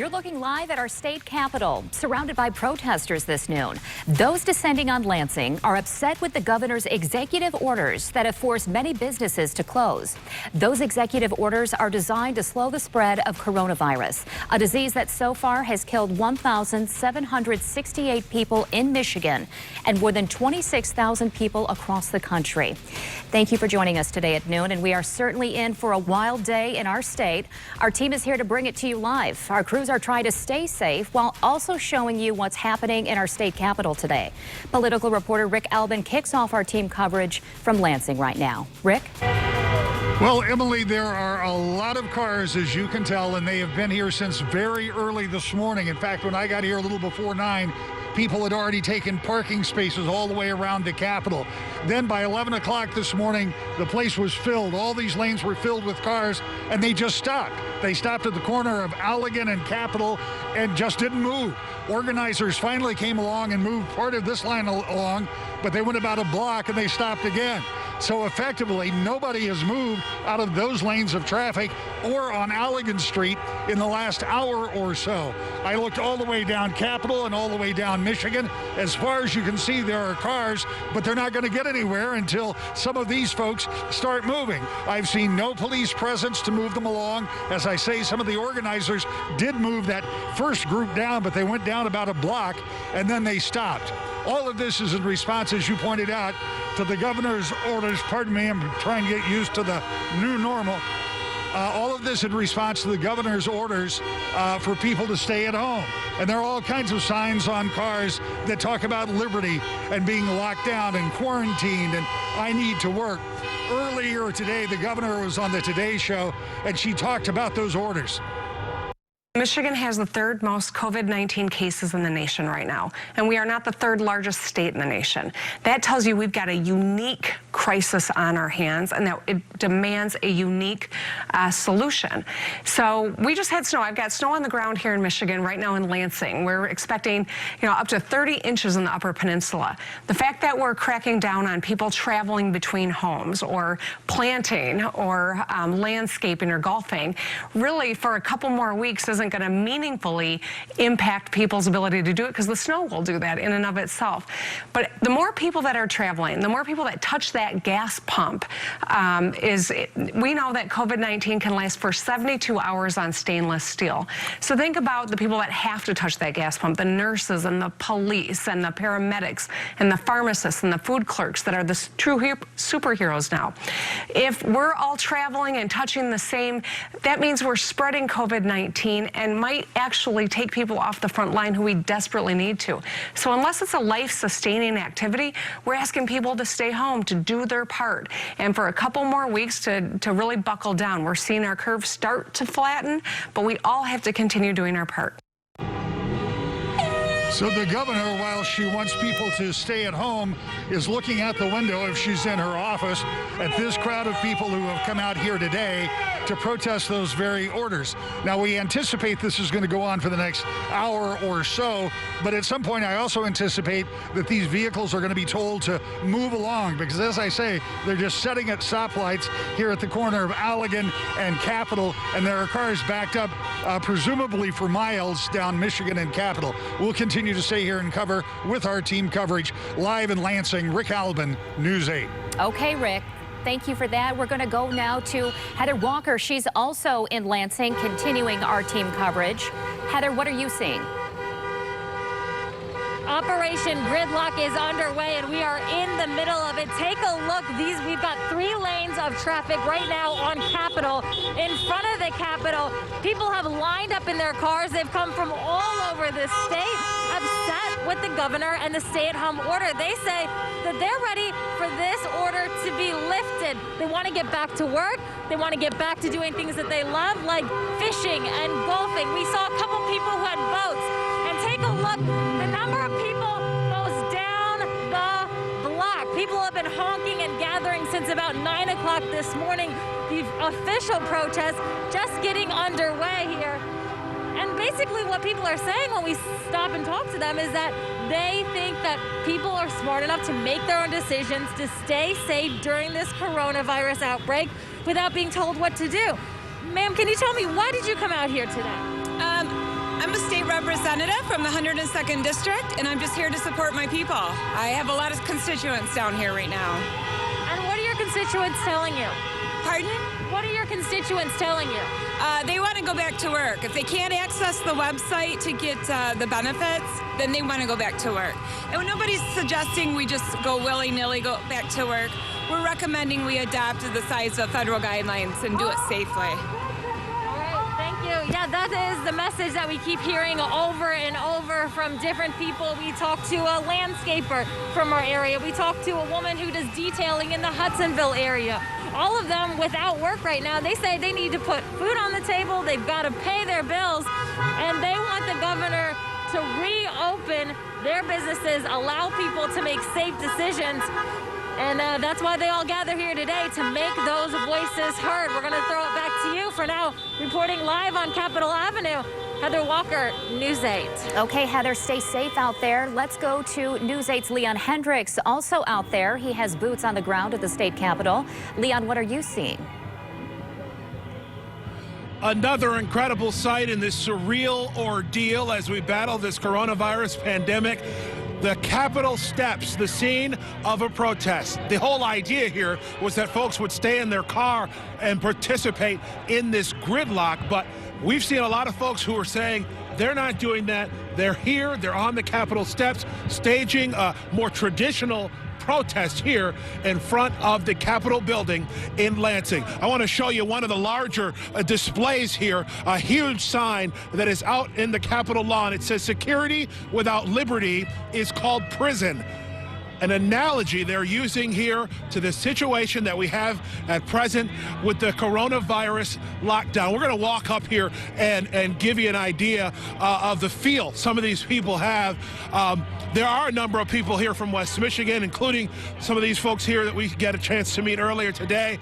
You're looking live at our state capitol, surrounded by protesters this noon. Those descending on Lansing are upset with the governor's executive orders that have forced many businesses to close. Those executive orders are designed to slow the spread of coronavirus, a disease that so far has killed 1,768 people in Michigan and more than 26,000 people across the country. Thank you for joining us today at noon, and we are certainly in for a wild day in our state. Our team is here to bring it to you live. Our crews are trying to stay safe while also showing you what's happening in our state capitol today. Political reporter Rick Albin kicks off our team coverage from Lansing right now. Rick? Well, Emily, there are a lot of cars, as you can tell, and they have been here since very early this morning. In fact, when I got here a little before 9, people had already taken parking spaces all the way around the Capitol. Then by 11 o'clock this morning, the place was filled. All these lanes were filled with cars, and they just stopped. They stopped at the corner of Allegan and Capitol and just didn't move. Organizers finally came along and moved part of this line along, but they went about a block and they stopped again. So effectively, nobody has moved out of those lanes of traffic or on Allegan Street in the last hour or so. I looked all the way down Capitol and all the way down Michigan. As far as you can see, there are cars, but they're not going to get anywhere until some of these folks start moving. I've seen no police presence to move them along. As I say, some of the organizers did move that first group down, but they went down about a block and then they stopped. All of this is in response, as you pointed out, to the governor's orders. Pardon me, I'm trying to get used to the new normal. All of this in response to the governor's orders for people to stay at home. And there are all kinds of signs on cars that talk about liberty and being locked down and quarantined and I need to work. Earlier today, the governor was on the Today Show and she talked about those orders. Michigan has the third most COVID-19 cases in the nation right now, and we are not the third largest state in the nation. That tells you we've got a unique crisis on our hands and that it demands a unique solution. So we just had snow. I've got snow on the ground here in Michigan right now in Lansing. We're expecting, up to 30 inches in the Upper Peninsula. The fact that we're cracking down on people traveling between homes or planting or landscaping or golfing, really for a couple more weeks isn't going to meaningfully impact people's ability to do it because the snow will do that in and of itself. But the more people that are traveling, the more people that touch that gas pump, we know that COVID-19 can last for 72 hours on stainless steel. So think about the people that have to touch that gas pump, the nurses and the police and the paramedics and the pharmacists and the food clerks that are the true superheroes now. If we're all traveling and touching the same, that means we're spreading COVID-19 and might actually take people off the front line who we desperately need to. So unless it's a life-sustaining activity, we're asking people to stay home, to do their part, and for a couple more weeks to really buckle down. We're seeing our curve start to flatten, but we all have to continue doing our part. So the governor, while she wants people to stay at home, is looking out the window if she's in her office at this crowd of people who have come out here today to protest those very orders. Now, we anticipate this is going to go on for the next hour or so, but at some point I also anticipate that these vehicles are going to be told to move along because, as I say, they're just setting at stoplights here at the corner of Allegan and Capitol, and there are cars backed up presumably for miles down Michigan and Capitol. We'll continue to stay here and cover with our team coverage live in Lansing. Rick Albin, News 8. Okay, Rick. Thank you for that. We're going to go now to Heather Walker. She's also in Lansing, continuing our team coverage. Heather, what are you seeing? Operation Gridlock is underway, and we are in the middle of it. Take a look. We've got 3 lanes of traffic right now on Capitol. In front of the Capitol, people have lined up in their cars. They've come from all over the state, upset with the governor and the stay-at-home order. They say that they're ready for this order to be lifted. They want to get back to work. They want to get back to doing things that they love, like fishing and golfing. We saw a couple people who had boats. And take a look, the number of people goes down the block. People have been honking and gathering since about 9 o'clock this morning. The official protest just getting underway here. And basically what people are saying when we stop and talk to them is that they think that people are smart enough to make their own decisions to stay safe during this coronavirus outbreak without being told what to do. Ma'am, can you tell me, why did you come out here today? state representative from the 102nd District, and I'm just here to support my people. I have a lot of constituents down here right now. And what are your constituents telling you? Pardon? What are your constituents telling you? They want to go back to work. If they can't access the website to get the benefits, then they want to go back to work. And nobody's suggesting we just go willy-nilly go back to work. We're recommending we adopt the size of federal guidelines and do it safely. Thank you. Yeah, that is the message that we keep hearing over and over from different people. We talked to a landscaper from our area. We talked to a woman who does detailing in the Hudsonville area. All of them without work right now. They say they need to put food on the table. They've got to pay their bills, and they want the governor to reopen their businesses, allow people to make safe decisions. And that's why they all gather here today, to make those voices heard. We're going to throw it back to you for now. Reporting live on Capitol Avenue, Heather Walker, News 8. Okay, Heather, stay safe out there. Let's go to News 8's Leon Hendricks, also out there. He has boots on the ground at the state capitol. Leon, what are you seeing? Another incredible sight in this surreal ordeal as we battle this coronavirus pandemic. The Capitol steps, the scene of a protest. The whole idea here was that folks would stay in their car and participate in this gridlock, but we've seen a lot of folks who are saying they're not doing that. They're here, they're on the Capitol steps, staging a more traditional protest here in front of the Capitol building in Lansing. I want to show you one of the larger displays here, a huge sign that is out in the Capitol lawn. It says, "Security without liberty is called prison." An analogy they're using here to the situation that we have at present with the coronavirus lockdown. We're going to walk up here and give you an idea of the feel some of these people have. There are a number of people here from West Michigan, including some of these folks here that we get a chance to meet earlier today.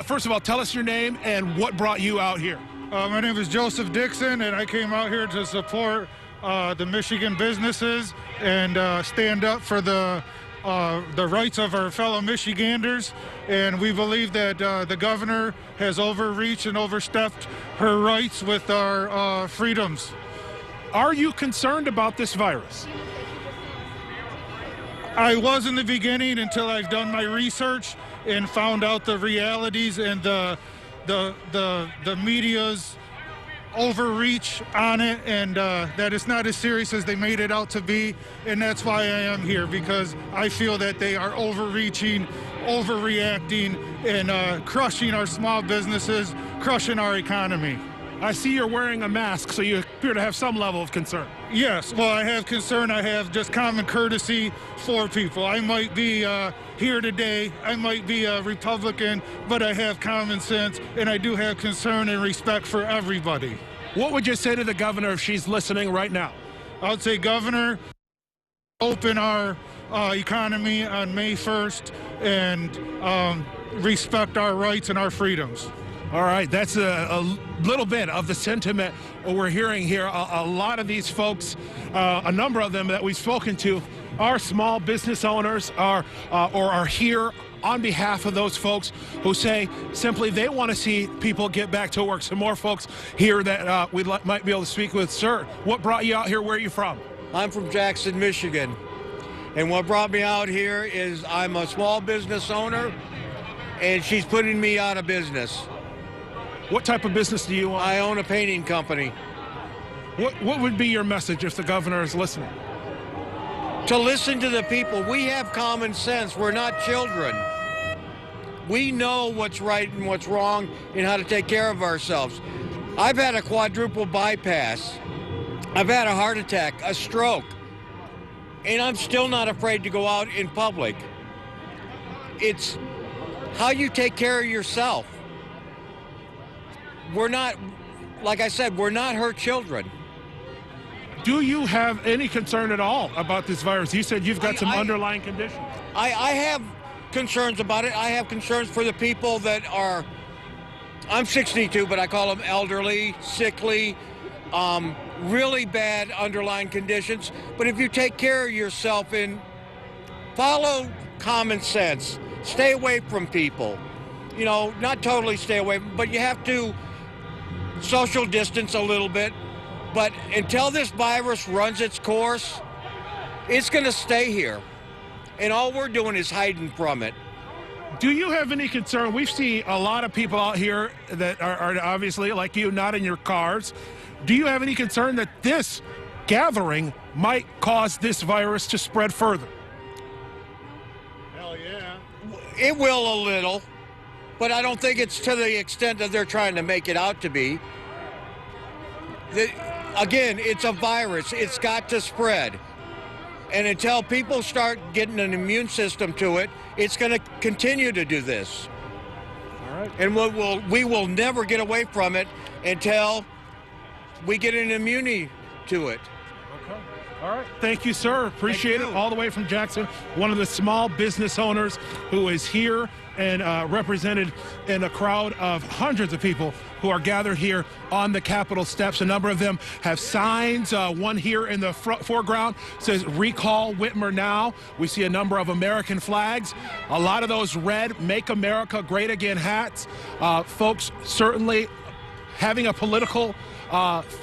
First of all, tell us your name and what brought you out here. My name is Joseph Dixon, and I came out here to support the Michigan businesses and stand up for the rights of our fellow Michiganders. And we believe that the governor has overreached and overstepped her rights with our freedoms. Are you concerned about this virus? I was in the beginning until I've done my research and found out the realities and the media's overreach on it, and that it's not as serious as they made it out to be. And that's why I am here, because I feel that they are overreaching, overreacting, and crushing our small businesses, crushing our economy. I see you're wearing a mask, so you appear to have some level of concern. Yes, well, I have concern. I have just common courtesy for people. I might be here today, I might be a Republican, but I have common sense, and I do have concern and respect for everybody. What would you say to the governor if she's listening right now? I would say, Governor, open our economy on May 1st and respect our rights and our freedoms. All right, that's a little bit of the sentiment we're hearing here. A lot of these folks, a number of them that we've spoken to, are small business owners, or are here on behalf of those folks who say simply they want to see people get back to work. Some more folks here that we might be able to speak with. Sir, what brought you out here? Where are you from? I'm from Jackson, Michigan. And what brought me out here is I'm a small business owner, and she's putting me out of business. What type of business do you own? I own a painting company. What would be your message if the governor is listening? To listen to the people. We have common sense. We're not children. We know what's right and what's wrong and how to take care of ourselves. I've had a quadruple bypass. I've had a heart attack, a stroke, and I'm still not afraid to go out in public. It's how you take care of yourself. We're not, like I said, we're not her children. Do you have any concern at all about this virus? You said you've got some underlying conditions. I have concerns about it. I have concerns for the people that are, I'm 62, but I call them elderly, sickly, really bad underlying conditions. But if you take care of yourself and follow common sense, stay away from people, you know, not totally stay away, but you have to social distance a little bit, But until this virus runs its course, it's going to stay here. And all we're doing is hiding from it. Do you have any concern? We've seen a lot of people out here that are obviously, like you, not in your cars. Do you have any concern that this gathering might cause this virus to spread further? Hell yeah. It will a little, but I don't think it's to the extent that they're trying to make it out to be. Again, it's a virus. It's got to spread. And until people start getting an immune system to it, it's going to continue to do this. All right. And we will never get away from it until we get an immunity to it. Okay. All right. Thank you, sir. Appreciate it. All the way from Jackson, one of the small business owners who is here and represented in a crowd of hundreds of people who are gathered here on the Capitol steps. A number of them have signs. One here in the foreground says, "Recall Whitmer now." We see a number of American flags. A lot of those red "Make America Great Again" hats. Folks certainly having a political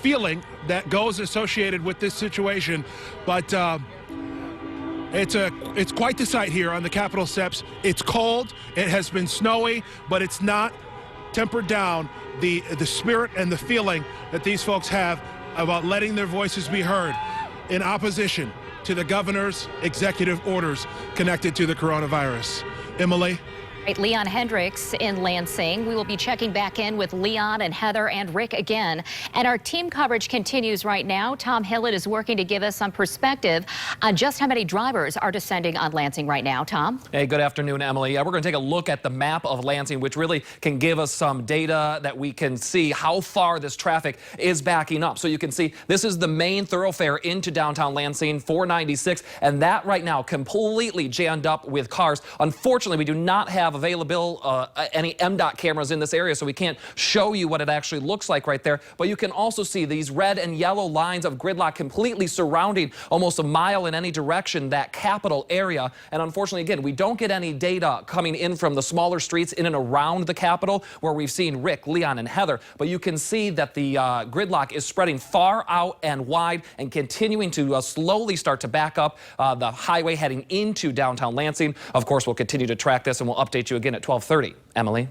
feeling that goes associated with this situation. But it's quite the sight here on the Capitol steps. It's cold, it has been snowy, but it's not tempered down the spirit and the feeling that these folks have about letting their voices be heard in opposition to the governor's executive orders connected to the coronavirus. Emily? Right, Leon Hendricks in Lansing. We will be checking back in with Leon and Heather and Rick again. And our team coverage continues right now. Tom Hillett is working to give us some perspective on just how many drivers are descending on Lansing right now. Tom? Hey, good afternoon, Emily. We're going to take a look at the map of Lansing, which really can give us some data that we can see how far this traffic is backing up. So you can see this is the main thoroughfare into downtown Lansing, 496, and that right now completely jammed up with cars. Unfortunately, we do not have available any MDOT cameras in this area, so we can't show you what it actually looks like right there. But you can also see these red and yellow lines of gridlock completely surrounding almost a mile in any direction that Capitol area. And unfortunately, again, we don't get any data coming in from the smaller streets in and around the Capitol where we've seen Rick, Leon, and Heather. But you can see that the gridlock is spreading far out and wide and continuing to slowly start to back up the highway heading into downtown Lansing. Of course, we'll continue to track this and we'll update you again at 12:30. Emily?